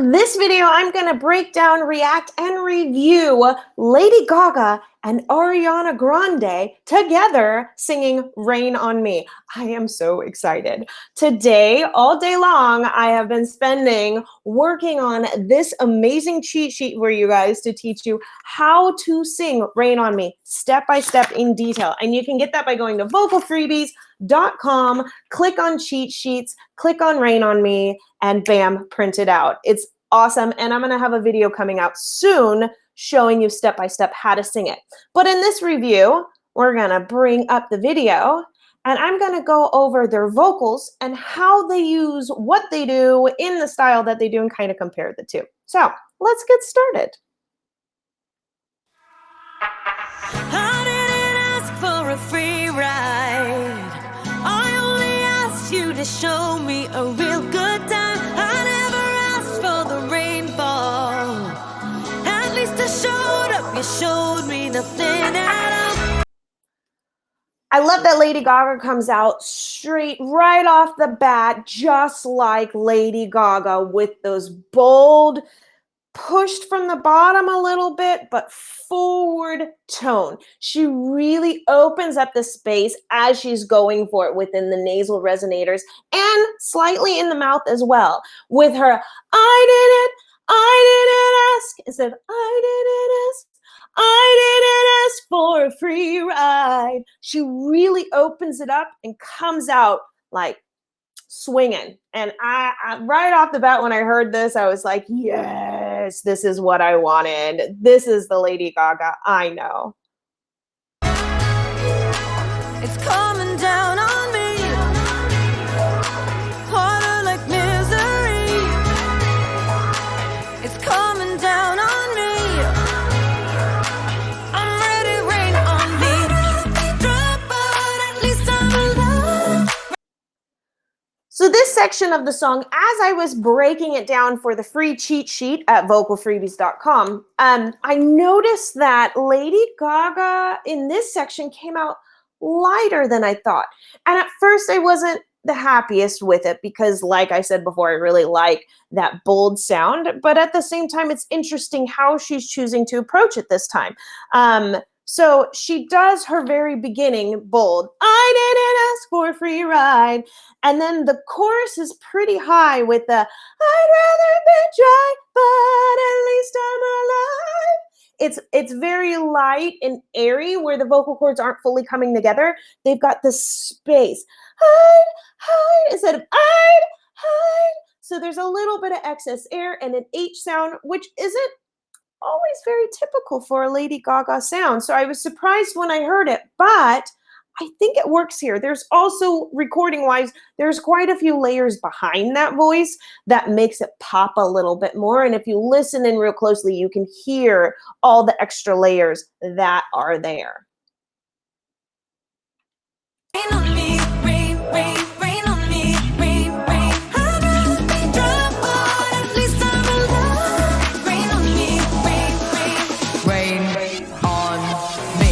This video, I'm going to break down, react, and review Lady Gaga and Ariana Grande together singing Rain on Me. I am so excited. Today, all day long, I have been spending working on this amazing cheat sheet for you guys to teach you how to sing Rain on Me step by step in detail. And you can get that by going to vocalfreebies.com, click on cheat sheets, click on Rain on Me, and bam, print it out. It's awesome. And I'm going to have a video coming out soon showing you step by step how to sing it. But in this review, we're going to bring up the video and I'm going to go over their vocals and how they use what they do in the style that they do and kind of compare the two. So let's get started. I didn't ask for a free ride. I only asked you to show me a real good time. I never asked for the rainfall. At least I showed up. You showed me nothing at all. I love that Lady Gaga comes out straight right off the bat, just like Lady Gaga, with those bold, pushed from the bottom a little bit, but forward tone. She really opens up the space as she's going for it within the nasal resonators and slightly in the mouth as well. With her, I didn't ask, instead of I didn't ask for a free ride. She really opens it up and comes out like swinging. And I right off the bat, when I heard this, I was like, yes, this is what I wanted. This is the Lady Gaga I know. It's coming down on me, harder like misery. It's coming down on me. I'm ready, rain on me. Drop out, at least I'm alive. So this section of the song, as I was breaking it down for the free cheat sheet at vocalfreebies.com, I noticed that Lady Gaga in this section came out lighter than I thought. And at first I wasn't the happiest with it because, like I said before, I really like that bold sound. But at the same time, it's interesting how she's choosing to approach it this time. So she does her very beginning bold, I didn't ask for a free ride. And then the chorus is pretty high with the, I'd rather be dry, but at least I'm alive. It's very light and airy where the vocal cords aren't fully coming together. They've got this space, hide, instead of I'd hide. So there's a little bit of excess air and an H sound, which isn't always very typical for a Lady Gaga sound. So I was surprised when I heard it, but I think it works here. There's also, recording-wise, there's quite a few layers behind that voice that makes it pop a little bit more. And if you listen in real closely, you can hear all the extra layers that are there. Rain on me, rain, rain, rain on me, rain, rain. I'd rather be dry, but at least I'm alive. Rain on me, rain, rain, rain on me.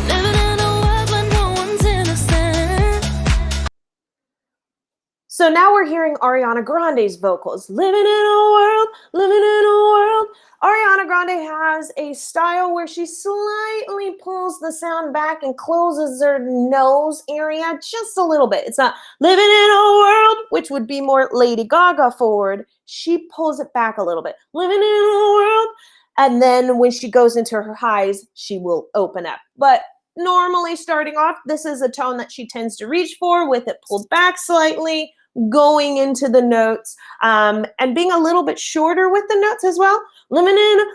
Living in a world when no one's innocent. So now we're hearing Ariana Grande's vocals. Living in a world, living in a world. Ariana Grande has a style where she slightly pulls the sound back and closes her nose area just a little bit. It's not living in a world, which would be more Lady Gaga forward. She pulls it back a little bit. Living in a world. And then when she goes into her highs, she will open up. But normally starting off, this is a tone that she tends to reach for with it pulled back slightly, going into the notes, and being a little bit shorter with the notes as well. Living in a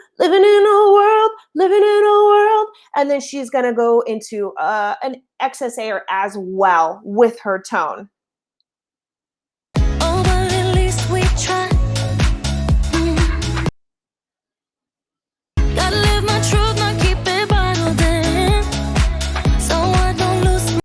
world, living in a world. And then she's gonna go into an excess air as well with her tone. Oh, but at least we try. Gotta live my truth, not keep it bottled in, so I don't lose.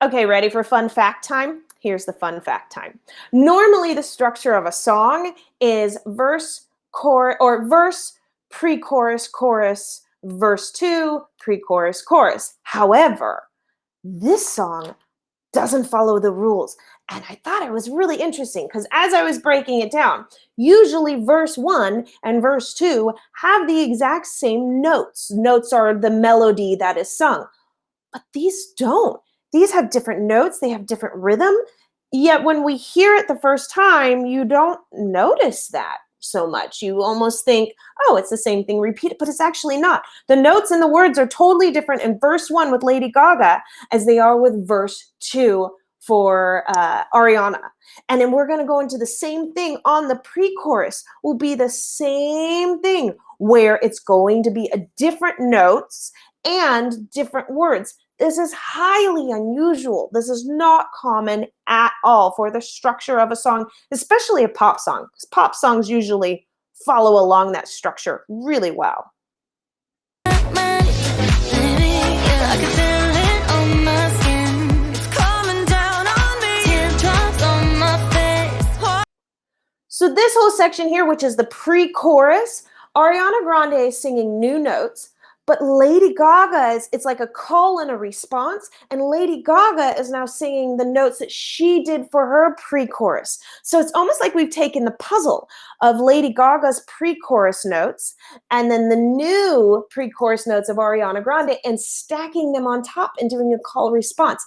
Okay, ready for fun fact time? here's the fun fact time. Normally, the structure of a song is verse, verse, pre-chorus, chorus, verse 2, pre-chorus, chorus. However, this song doesn't follow the rules. And I thought it was really interesting because as I was breaking it down, usually verse 1 and verse 2 have the exact same notes. Notes are the melody that is sung, but these don't. These have different notes, they have different rhythm. Yet when we hear it the first time, you don't notice that so much. You almost think, oh, it's the same thing repeated, but it's actually not. The notes and the words are totally different in verse 1 with Lady Gaga as they are with verse 2 for Ariana. And then we're going to go into the same thing on the pre-chorus. Will be the same thing where it's going to be a different notes and different words. This is highly unusual. This is not common at all for the structure of a song, especially a pop song. Pop songs usually follow along that structure really well. So this whole section here, which is the pre-chorus, Ariana Grande is singing new notes. But Lady Gaga it's like a call and a response, and Lady Gaga is now singing the notes that she did for her pre-chorus. So it's almost like we've taken the puzzle of Lady Gaga's pre-chorus notes and then the new pre-chorus notes of Ariana Grande and stacking them on top and doing a call response.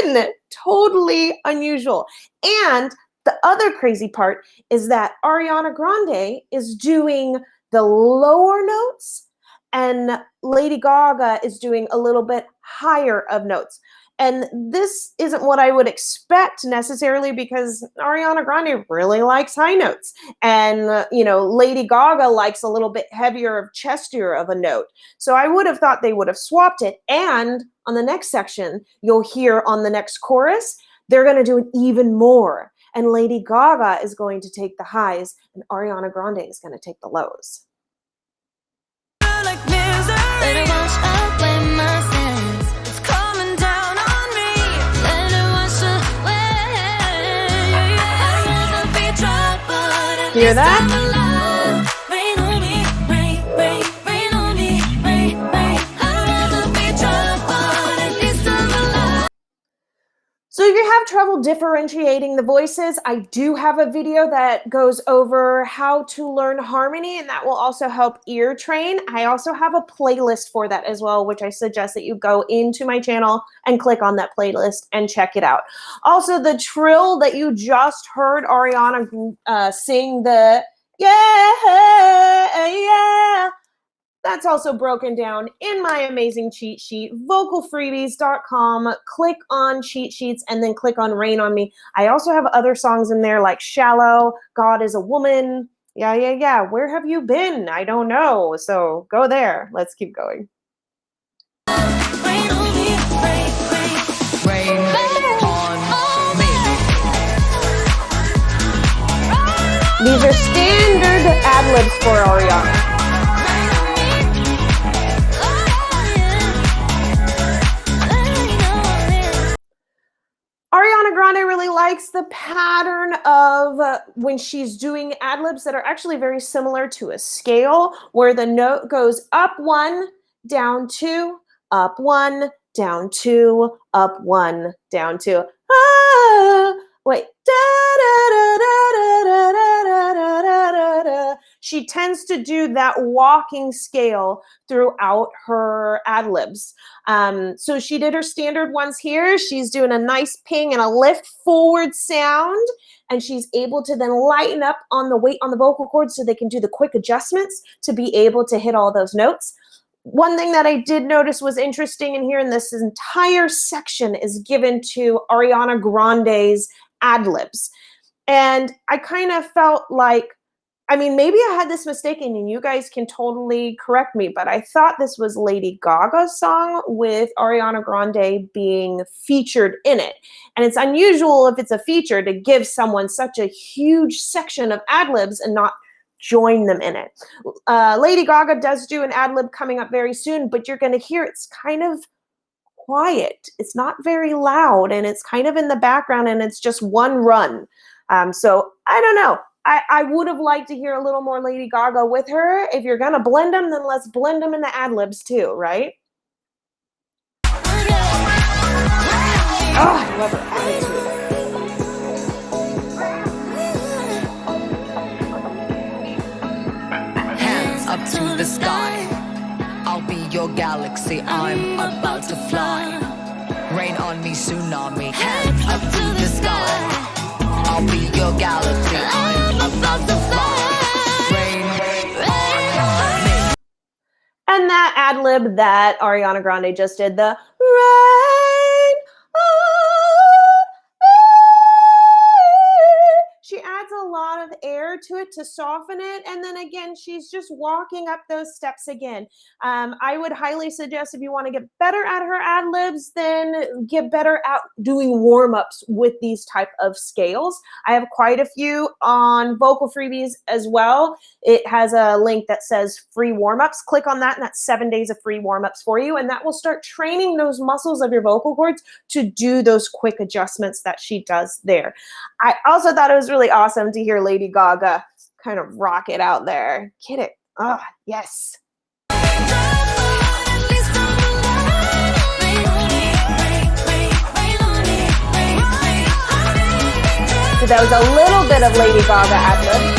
Again, totally unusual. And the other crazy part is that Ariana Grande is doing the lower notes and Lady Gaga is doing a little bit higher of notes. And this isn't what I would expect necessarily because Ariana Grande really likes high notes. And, Lady Gaga likes a little bit heavier, chestier of a note. So I would have thought they would have swapped it. And on the next section, you'll hear on the next chorus, they're going to do it even more. And Lady Gaga is going to take the highs and Ariana Grande is going to take the lows. Hear that? So if you have trouble differentiating the voices, I do have a video that goes over how to learn harmony, and that will also help ear train. I also have a playlist for that as well, which I suggest that you go into my channel and click on that playlist and check it out. Also, the trill that you just heard Ariana sing, the yeah, that's also broken down in my amazing cheat sheet, vocalfreebies.com. Click on cheat sheets and then click on Rain on Me. I also have other songs in there like Shallow, God is a Woman. Yeah. Where have you been? I don't know. So go there. Let's keep going. Rain on me, rain on me. These are standard ad-libs for Ariana. Ariana Grande really likes the pattern of when she's doing ad-libs that are actually very similar to a scale where the note goes up 1, down 2, up 1, down 2, up 1, down 2. Wait. She tends to do that walking scale throughout her ad-libs. So she did her standard ones here. She's doing a nice ping and a lift forward sound, and she's able to then lighten up on the weight on the vocal cords so they can do the quick adjustments to be able to hit all those notes. One thing that I did notice was interesting in here, and this entire section is given to Ariana Grande's ad-libs. And I kind of felt like, maybe I had this mistaken and you guys can totally correct me, but I thought this was Lady Gaga's song with Ariana Grande being featured in it. And it's unusual if it's a feature to give someone such a huge section of ad-libs and not join them in it. Lady Gaga does do an ad-lib coming up very soon, but you're going to hear it's kind of quiet. It's not very loud, and it's kind of in the background, and it's just one run. So I don't know. I would have liked to hear a little more Lady Gaga with her. If you're gonna blend them, then let's blend them in the ad-libs too, right? Oh, I love her attitude. Hands up to the sky. I'll be your galaxy. I'm about to fly. Rain on me, tsunami. Hands up to the sky. I'll be your galaxy. I'm about to fly. Rain on me. And that ad-lib that Ariana Grande just did, the rain on me. She adds a lot of air to it to soften it. And then again, she's just walking up those steps again. I would highly suggest if you want to get better at her ad-libs, then get better at doing warm-ups with these type of scales. I have quite a few on Vocal Freebies as well. It has a link that says free warm-ups. Click on that, and that's 7 days of free warm-ups for you. And that will start training those muscles of your vocal cords to do those quick adjustments that she does there. I also thought it was really awesome to hear Lady Gaga kind of rock it out there. Get it. Ah, yes. So that was a little bit of Lady Gaga ad-lib.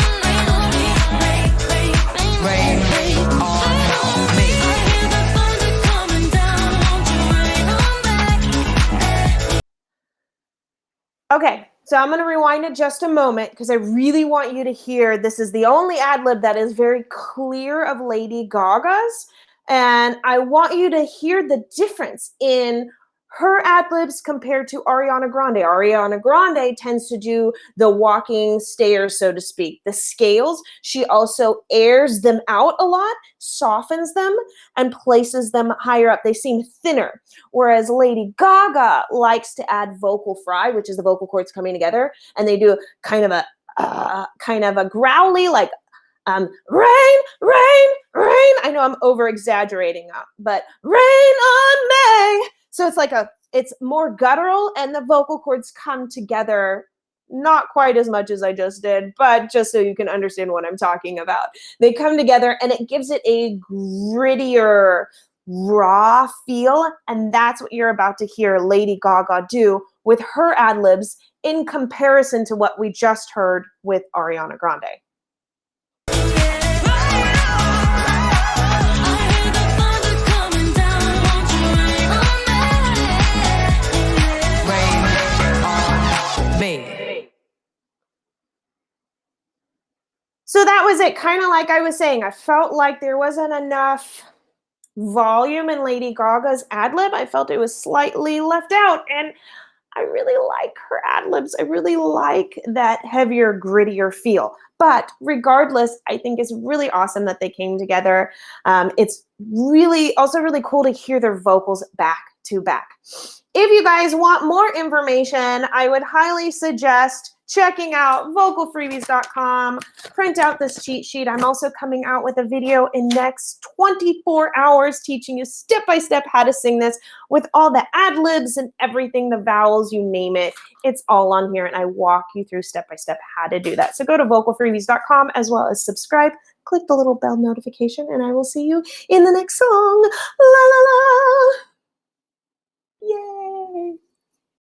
Okay, so I'm going to rewind it just a moment because I really want you to hear this is the only ad-lib that is very clear of Lady Gaga's. And I want you to hear the difference in her ad-libs compared to Ariana Grande. Ariana Grande tends to do the walking stairs, so to speak. The scales, she also airs them out a lot, softens them, and places them higher up. They seem thinner. Whereas Lady Gaga likes to add vocal fry, which is the vocal cords coming together, and they do kind of a growly, like rain, rain, rain. I know I'm over exaggerating, but rain on me. So it's like it's more guttural, and the vocal cords come together, not quite as much as I just did, but just so you can understand what I'm talking about. They come together, and it gives it a grittier, raw feel, and that's what you're about to hear Lady Gaga do with her ad-libs in comparison to what we just heard with Ariana Grande. So that was it. Kind of like I was saying, I felt like there wasn't enough volume in Lady Gaga's ad-lib. I felt it was slightly left out, and I really like her ad-libs. I really like that heavier, grittier feel. But regardless, I think it's really awesome that they came together. It's really also really cool to hear their vocals back to back. If you guys want more information, I would highly suggest checking out vocalfreebies.com. Print out this cheat sheet. I'm also coming out with a video in next 24 hours teaching you step-by-step how to sing this with all the ad-libs and everything, the vowels, you name it. It's all on here, and I walk you through step-by-step how to do that. So go to vocalfreebies.com as well as subscribe. Click the little bell notification, and I will see you in the next song. La la la. Yay.